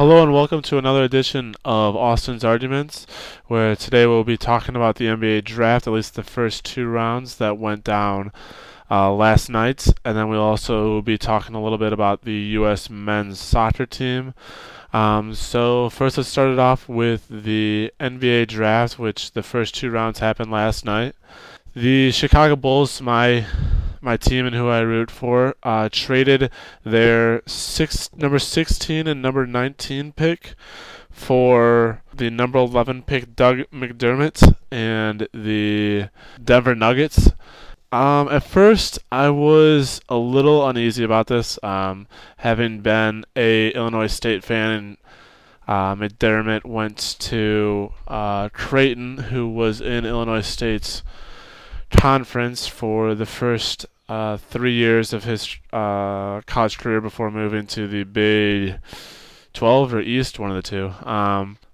Hello and welcome to another edition of Austin's Arguments, where today we'll be talking about the NBA draft, at least the first two rounds that went down last night, and then we'll also be talking a little bit about the U.S. men's soccer team. So first, let's start it off with the NBA draft, which the first two rounds happened last night. The Chicago Bulls, my team and who I root for, traded their number 16 and number 19 pick for the number 11 pick, Doug McDermott, and the Denver Nuggets. At first, I was a little uneasy about this, having been a Illinois State fan, and McDermott went to Creighton, who was in Illinois State's conference for the first 3 years of his college career before moving to the Big 12 or East, one of the two.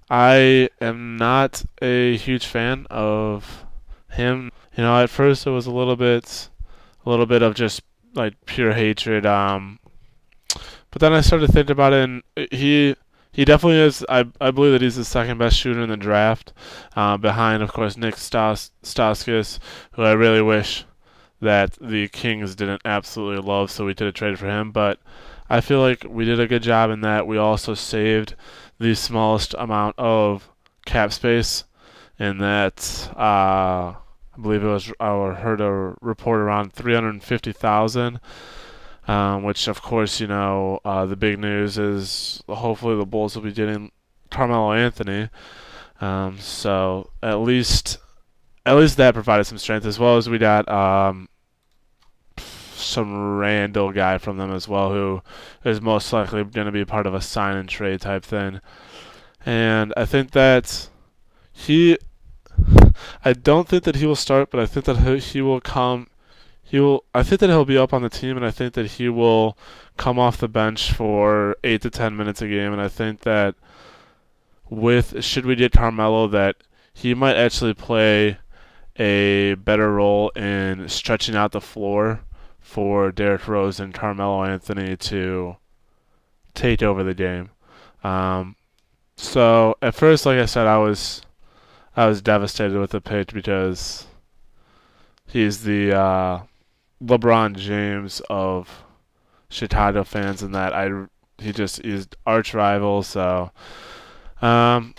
I am not a huge fan of him. You know, at first it was a little bit of just like pure hatred. But then I started thinking about it, and he definitely is. I believe that he's the second best shooter in the draft, behind, of course, Nick Stauskas, who I really wish that the Kings didn't absolutely love, so we did a trade for him. But I feel like we did a good job in that we also saved the smallest amount of cap space, in that I believe it was, I heard a report around 350,000. Which, of course, the big news is hopefully the Bulls will be getting Carmelo Anthony. So at least that provided some strength, as well as we got some Randall guy from them as well, who is most likely going to be part of a sign and trade type thing. And I think that I don't think that he will start, but I think that he will come. I think that he'll be up on the team, and I think that he will come off the bench for 8 to 10 minutes a game. And I think that should we get Carmelo, that he might actually play a better role in stretching out the floor for Derrick Rose and Carmelo Anthony to take over the game. So at first, like I said, I was devastated with the pick, because he's the LeBron James of Chicago fans, in that he's arch rival. So, but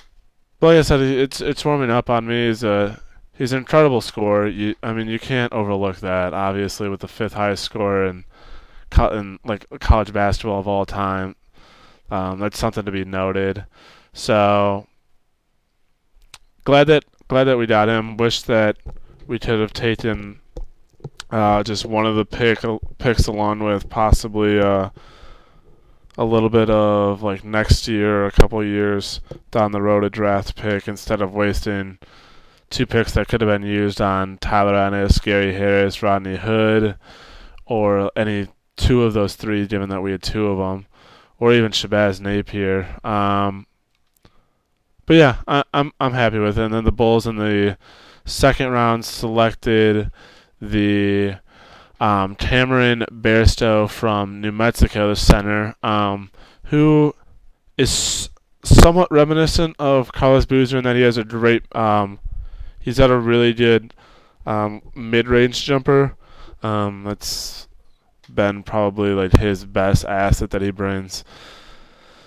like I said, it's warming up on me. He's an incredible scorer. You can't overlook that. Obviously, with the fifth highest scorer in like college basketball of all time, that's something to be noted. So glad that we got him. Wish that we could have taken just one of the picks, along with possibly a little bit of like next year, a couple years down the road, a draft pick, instead of wasting two picks that could have been used on Tyler Ennis, Gary Harris, Rodney Hood, or any two of those three, given that we had two of them, or even Shabazz Napier. But yeah, I'm happy with it. And then the Bulls in the second round selected the Cameron Bairstow from New Mexico, the center, who is somewhat reminiscent of Carlos Boozer in that he has he's got a really good mid-range jumper. That's been probably like his best asset that he brings.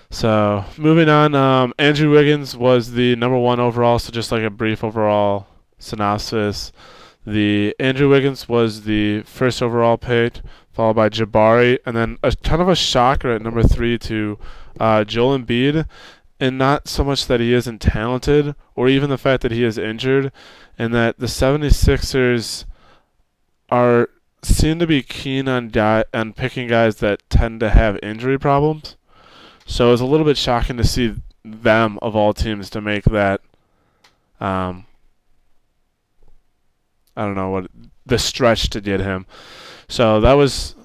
So moving on, Andrew Wiggins was the number one overall. So just like a brief overall synopsis. Andrew Wiggins was the first overall pick, followed by Jabari, and then kind of a shocker at number 3 to Joel Embiid, and not so much that he isn't talented, or even the fact that he is injured, and that the 76ers seem to be keen on picking guys that tend to have injury problems. So it was a little bit shocking to see them, of all teams, to make that I don't know what the stretch to get him. So that was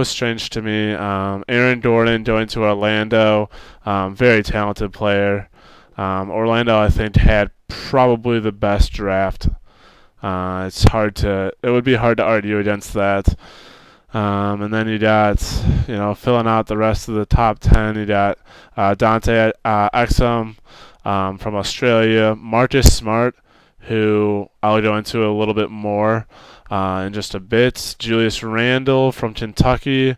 strange to me. Aaron Gordon going to Orlando, very talented player. Orlando, I think, had probably the best draft. It would be hard to argue against that. And then you got, filling out the rest of the top 10, you got Dante Exum from Australia, Marcus Smart, who I'll go into a little bit more in just a bit, Julius Randle from Kentucky,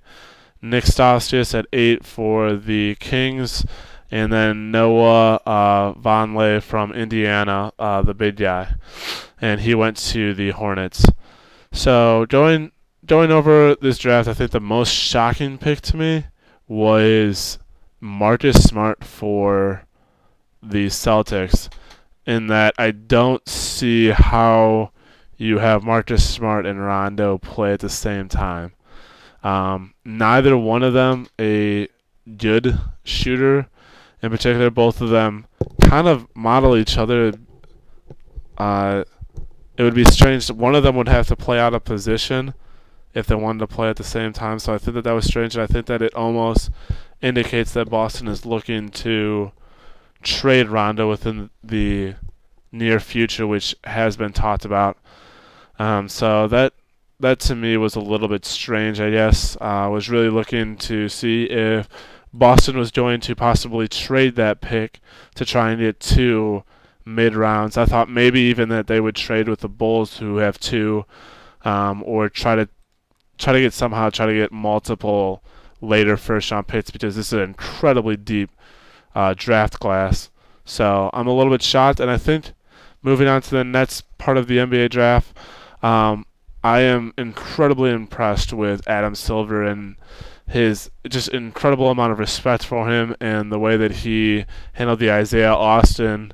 Nick Staustius at 8 for the Kings, and then Noah Vonleh from Indiana, the big guy, and he went to the Hornets. So going over this draft, I think the most shocking pick to me was Marcus Smart for the Celtics, in that I don't see how you have Marcus Smart and Rondo play at the same time. Neither one of them a good shooter. In particular, both of them kind of model each other. It would be strange. One of them would have to play out of position if they wanted to play at the same time. So I think that was strange, and I think that it almost indicates that Boston is looking to trade Rondo within the near future, which has been talked about. So that to me was a little bit strange, I guess. I was really looking to see if Boston was going to possibly trade that pick to try and get 2 mid-rounds. I thought maybe even that they would trade with the Bulls, who have 2, or try to get multiple later first-round picks, because this is an incredibly deep draft class. So I'm a little bit shocked, and I think moving on to the next part of the NBA draft, I am incredibly impressed with Adam Silver and his just incredible amount of respect for him and the way that he handled the Isaiah Austin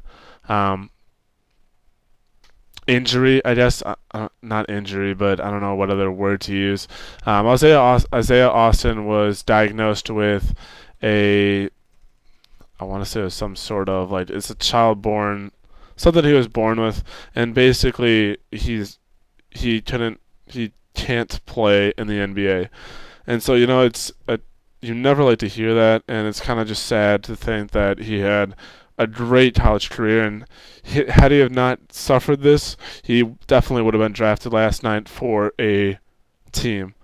injury, I guess. Not injury, but I don't know what other word to use. Isaiah Austin was diagnosed with I want to say it was some sort of, it's a child born, something he was born with, and basically he can't play in the NBA. And so, you never like to hear that, and it's kind of just sad to think that he had a great college career, and had he have not suffered this, he definitely would have been drafted last night for a team.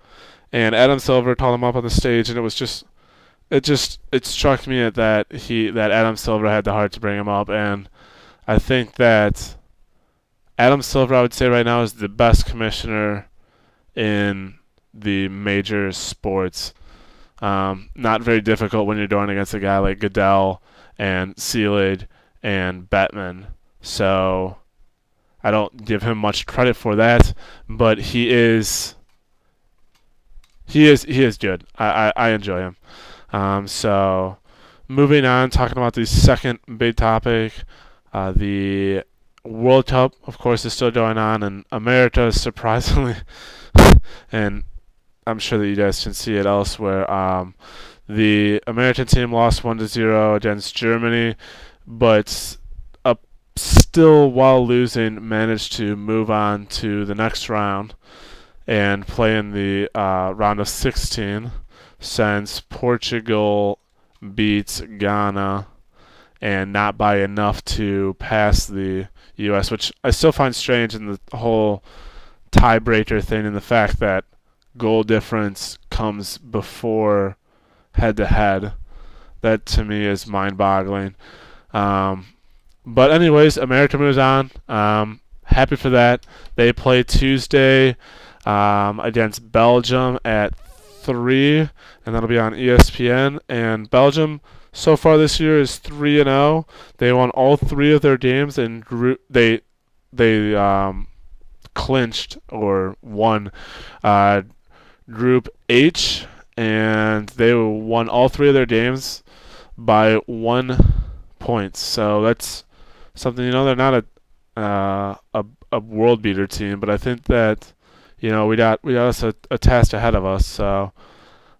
And Adam Silver called him up on the stage, and it struck me that Adam Silver had the heart to bring him up, and I think that Adam Silver, I would say right now, is the best commissioner in the major sports. Not very difficult when you're going against a guy like Goodell and Selig and Bettman. So I don't give him much credit for that, but he is good. I enjoy him. So moving on, talking about the second big topic, the World Cup, of course, is still going on, and America is surprisingly, and I'm sure that you guys can see it elsewhere. The American team lost 1-0 against Germany, but still, while losing, managed to move on to the next round and play in the round of 16, since Portugal beats Ghana and not by enough to pass the U.S., which I still find strange in the whole tiebreaker thing, and the fact that goal difference comes before head-to-head. That to me is mind-boggling. But anyways, America moves on. Happy for that. They play Tuesday against Belgium at 3, and that'll be on ESPN. And Belgium, so far this year, is 3-0. They won all 3 of their games, and they clinched or won Group H, and they won all 3 of their games by 1 point. So that's something. They're not a world beater team, but I think that we got us a task ahead of us. So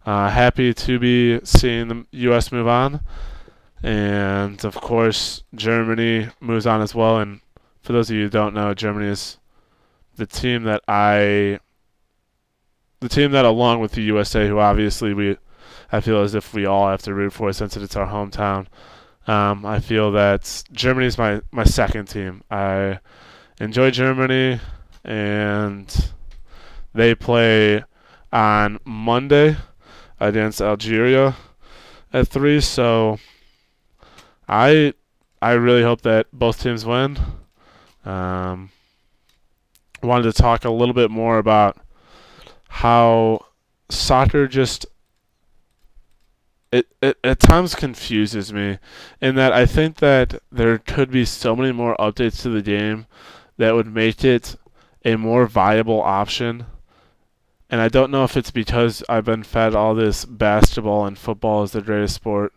happy to be seeing the U.S. move on, and of course Germany moves on as well. And for those of you who don't know, Germany is the team that along with the USA, who obviously I feel as if we all have to root for, since it's our hometown. I feel that Germany is my second team. I enjoy Germany, and they play on Monday against Algeria at 3. So I I really hope that both teams win. Um, Wanted to talk a little bit more about how soccer just it at times confuses me in that I think that there could be so many more updates to the game that would make it a more viable option. And I don't know if it's because I've been fed all this basketball and football is the greatest sport,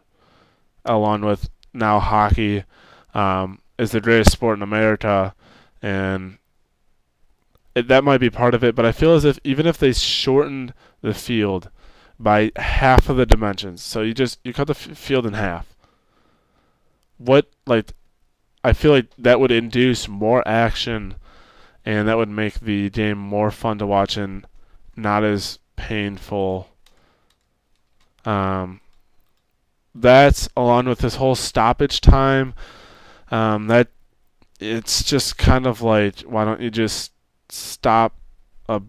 along with now hockey is the greatest sport in America, and that might be part of it. But I feel as if even if they shortened the field by half of the dimensions, so you cut the field in half, what like I feel like that would induce more action, and that would make the game more fun to watch and not as painful. Um, that's along with this whole stoppage time. That it's just kind of like, why don't you just stop a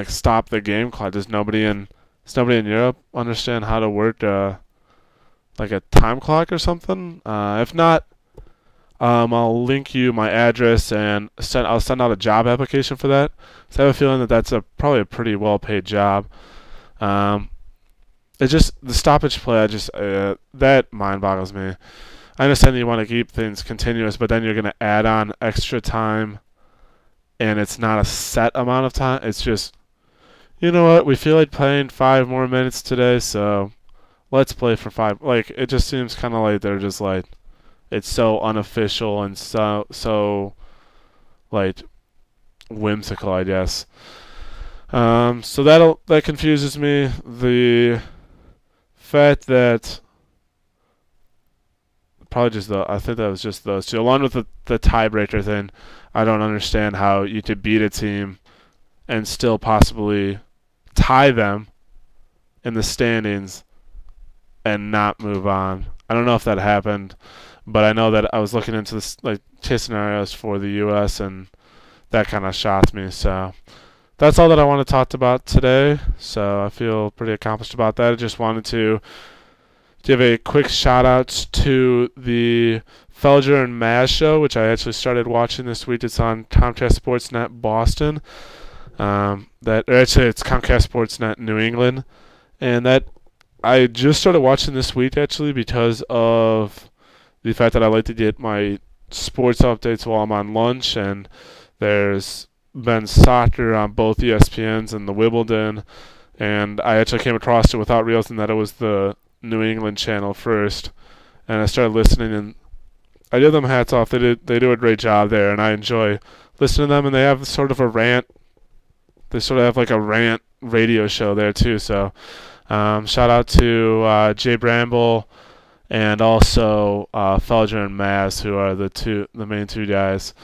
stop the game clock? Does nobody in Europe understand how to work like a time clock or something? If not, I'll link you my address and I'll send out a job application for that. So I have a feeling that that's probably a pretty well paid job. Um, it's just the stoppage play. That mind boggles me. I understand that you want to keep things continuous, but then you're going to add on extra time, and it's not a set amount of time. It's just, you know what, we feel like playing 5 more minutes today, so let's play for 5. Like, it just seems kind of like they're just like, it's so unofficial and so like whimsical, I guess. So that confuses me. The fact that probably just I think that was just those two, along with the tiebreaker thing. I don't understand how you could beat a team and still possibly tie them in the standings and not move on. I don't know if that happened, but I know that I was looking into this like case scenarios for the U.S. and that kind of shocked me. So that's all that I want to talk about today. So I feel pretty accomplished about that. I just wanted to give a quick shout out to the Felger and Maz show, which I actually started watching this week. It's on Comcast Sportsnet Boston. It's Comcast Sportsnet New England, and that I just started watching this week actually because of the fact that I like to get my sports updates while I'm on lunch, and there's been soccer on both ESPNs and the Wimbledon, and I actually came across it without realizing that it was the New England channel first, and I started listening, and I give them hats off. They do a great job there, and I enjoy listening to them, and they have sort of a rant. They sort of have like a rant radio show there too. So shout out to Jay Bramble and also Felger and Maz, who are the main two guys.